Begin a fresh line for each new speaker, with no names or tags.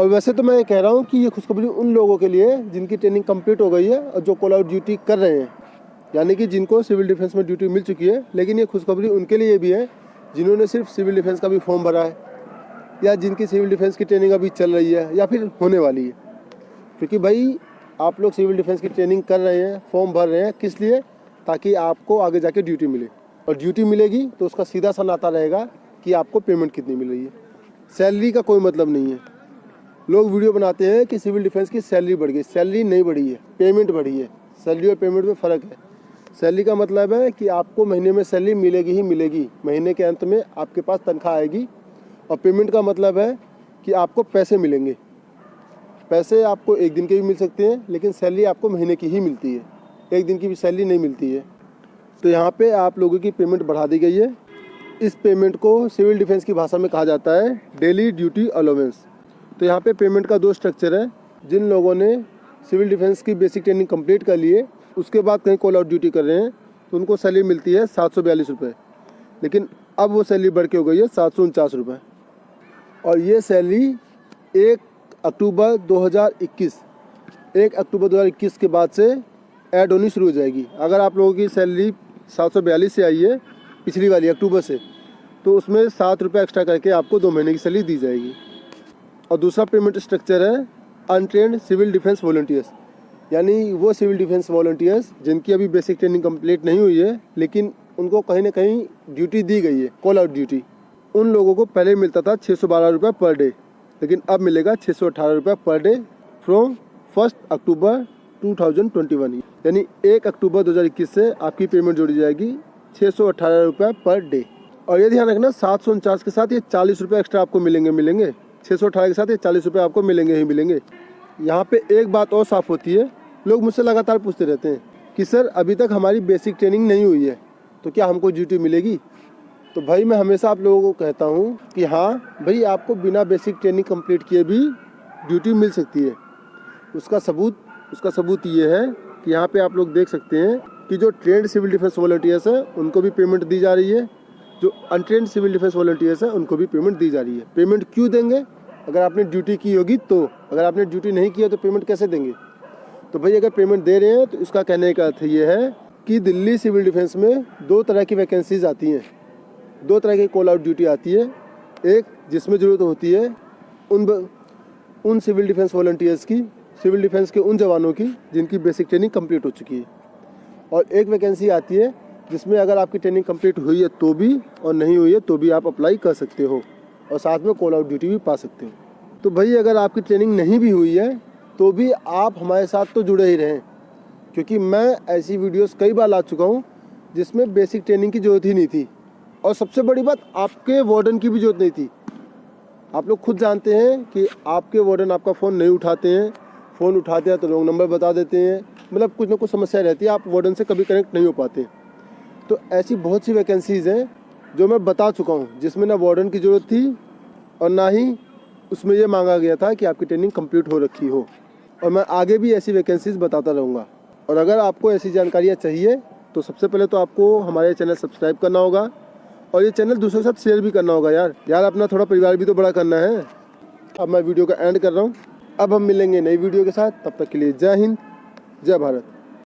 और वैसे तो मैं ये कह रहा हूँ कि ये खुशखबरी उन लोगों के लिए जिनकी ट्रेनिंग कंप्लीट हो गई है और जो कॉल आउट ड्यूटी कर रहे हैं, यानी कि जिनको सिविल डिफेंस में ड्यूटी मिल चुकी है। लेकिन ये खुशखबरी उनके लिए भी है जिन्होंने सिर्फ सिविल डिफेंस का भी फॉर्म भरा है, या जिनकी सिविल डिफेंस की ट्रेनिंग अभी चल रही है या फिर होने वाली है। क्योंकि भाई आप लोग सिविल डिफेंस की ट्रेनिंग कर रहे हैं, फॉर्म भर रहे हैं, किस लिए? ताकि आपको आगे जाके ड्यूटी मिले, और ड्यूटी मिलेगी तो उसका सीधा सा नाता रहेगा कि आपको पेमेंट कितनी मिल रही है। सैलरी का कोई मतलब नहीं है। लोग वीडियो बनाते हैं कि सिविल डिफेंस की सैलरी बढ़ गई। सैलरी नहीं बढ़ी है, पेमेंट बढ़ी है। सैलरी और पेमेंट में फ़र्क है। सैलरी का मतलब है कि आपको महीने में सैलरी मिलेगी ही मिलेगी, महीने के अंत में आपके पास तनख्वाह आएगी। और पेमेंट का मतलब है कि आपको पैसे मिलेंगे। पैसे आपको एक दिन के भी मिल सकते हैं, लेकिन सैलरी आपको महीने की ही मिलती है, एक दिन की भी सैलरी नहीं मिलती है। तो यहाँ पे आप लोगों की पेमेंट बढ़ा दी गई है। इस पेमेंट को सिविल डिफेंस की भाषा में कहा जाता है डेली ड्यूटी अलाउंस। तो यहाँ पे पेमेंट का दो स्ट्रक्चर है। जिन लोगों ने सिविल डिफेंस की बेसिक ट्रेनिंग कंप्लीट कर ली है, उसके बाद कहीं कॉल आउट ड्यूटी कर रहे हैं, तो उनको सैलरी मिलती है 742 रुपये। लेकिन अब वो सैलरी बढ़ के हो गई है 749 रुपये। और ये सैलरी 1 अक्टूबर 2021 के बाद से ऐड होनी शुरू हो जाएगी। अगर आप लोगों की सैलरी 742 से आई है पिछली वाली अक्टूबर से, तो उसमें 7 रुपये एक्स्ट्रा करके आपको 2 महीने की सैलरी दी जाएगी। और दूसरा पेमेंट स्ट्रक्चर है अनट्रेंड सिविल डिफेंस वॉलंटियर्स, यानी वो सिविल डिफेंस वॉलंटियर्स जिनकी अभी बेसिक ट्रेनिंग कंप्लीट नहीं हुई है, लेकिन उनको कहीं ना कहीं ड्यूटी दी गई है, कॉल आउट ड्यूटी। उन लोगों को पहले मिलता था 612 रुपये पर डे, लेकिन अब मिलेगा 618 रुपये पर डे फ्रॉम 1 अक्टूबर 2021। यानी 1 अक्टूबर 2021 से आपकी पेमेंट जोड़ी जाएगी 618 रुपये पर डे। और ये ध्यान रखना 749 के साथ ये 40 रुपये एक्स्ट्रा आपको मिलेंगे। 618 के साथ ये 40 रुपये आपको मिलेंगे ही मिलेंगे। यहाँ पे एक बात और साफ़ होती है, लोग मुझसे लगातार पूछते रहते हैं कि सर अभी तक हमारी बेसिक ट्रेनिंग नहीं हुई है, तो क्या हमको ड्यूटी मिलेगी? तो भाई मैं हमेशा आप लोगों को कहता हूँ कि हाँ भाई, आपको बिना बेसिक ट्रेनिंग कंप्लीट किए भी ड्यूटी मिल सकती है। उसका सबूत ये है कि यहाँ पे आप लोग देख सकते हैं कि जो ट्रेंड सिविल डिफेंस वॉलंटियर्स हैं उनको भी पेमेंट दी जा रही है, जो अनट्रेंड सिविल डिफेंस वॉलंटियर्स हैं उनको भी पेमेंट दी जा रही है। पेमेंट क्यों देंगे? अगर आपने ड्यूटी की होगी तो। अगर आपने ड्यूटी नहीं की है तो पेमेंट कैसे देंगे? तो भाई अगर पेमेंट दे रहे हैं तो इसका कहने का अर्थ ये है कि दिल्ली सिविल डिफेंस में 2 तरह की वैकेंसीज आती हैं, 2 तरह की कॉल आउट ड्यूटी आती है। एक जिसमें ज़रूरत होती है उन सिविल डिफेंस वॉलंटियर्स की, सिविल डिफेंस के उन जवानों की जिनकी बेसिक ट्रेनिंग कंप्लीट हो चुकी है। और एक वैकेंसी आती है जिसमें अगर आपकी ट्रेनिंग कंप्लीट हुई है तो भी और नहीं हुई है तो भी आप अप्लाई कर सकते हो, और साथ में कॉल आउट ड्यूटी भी पा सकते हो। तो भाई अगर आपकी ट्रेनिंग नहीं भी हुई है तो भी आप हमारे साथ तो जुड़े ही रहें, क्योंकि मैं ऐसी वीडियोस कई बार ला चुका हूँ जिसमें बेसिक ट्रेनिंग की ज़रूरत ही नहीं थी। और सबसे बड़ी बात, आपके वार्डन की भी ज़रूरत नहीं थी। आप लोग खुद जानते हैं कि आपके वार्डन आपका फ़ोन नहीं उठाते हैं, फ़ोन उठाते हैं तो रॉन्ग नंबर बता देते हैं, मतलब कुछ ना कुछ समस्या रहती है, आप वार्डन से कभी कनेक्ट नहीं हो पाते। तो ऐसी बहुत सी वैकेंसीज़ हैं जो मैं बता चुका हूँ, जिसमें ना वार्डन की ज़रूरत थी और ना ही उसमें ये मांगा गया था कि आपकी ट्रेनिंग कंप्लीट हो रखी हो। और मैं आगे भी ऐसी वैकेंसीज़ बताता रहूँगा। और अगर आपको ऐसी जानकारियाँ चाहिए तो सबसे पहले तो आपको हमारे चैनल सब्सक्राइब करना होगा, और ये चैनल दूसरों के साथ शेयर भी करना होगा। यार अपना थोड़ा परिवार भी तो बड़ा करना है। अब मैं वीडियो का एंड कर रहा हूँ। अब हम मिलेंगे नई वीडियो के साथ, तब तक के लिए जय हिंद, जय भारत।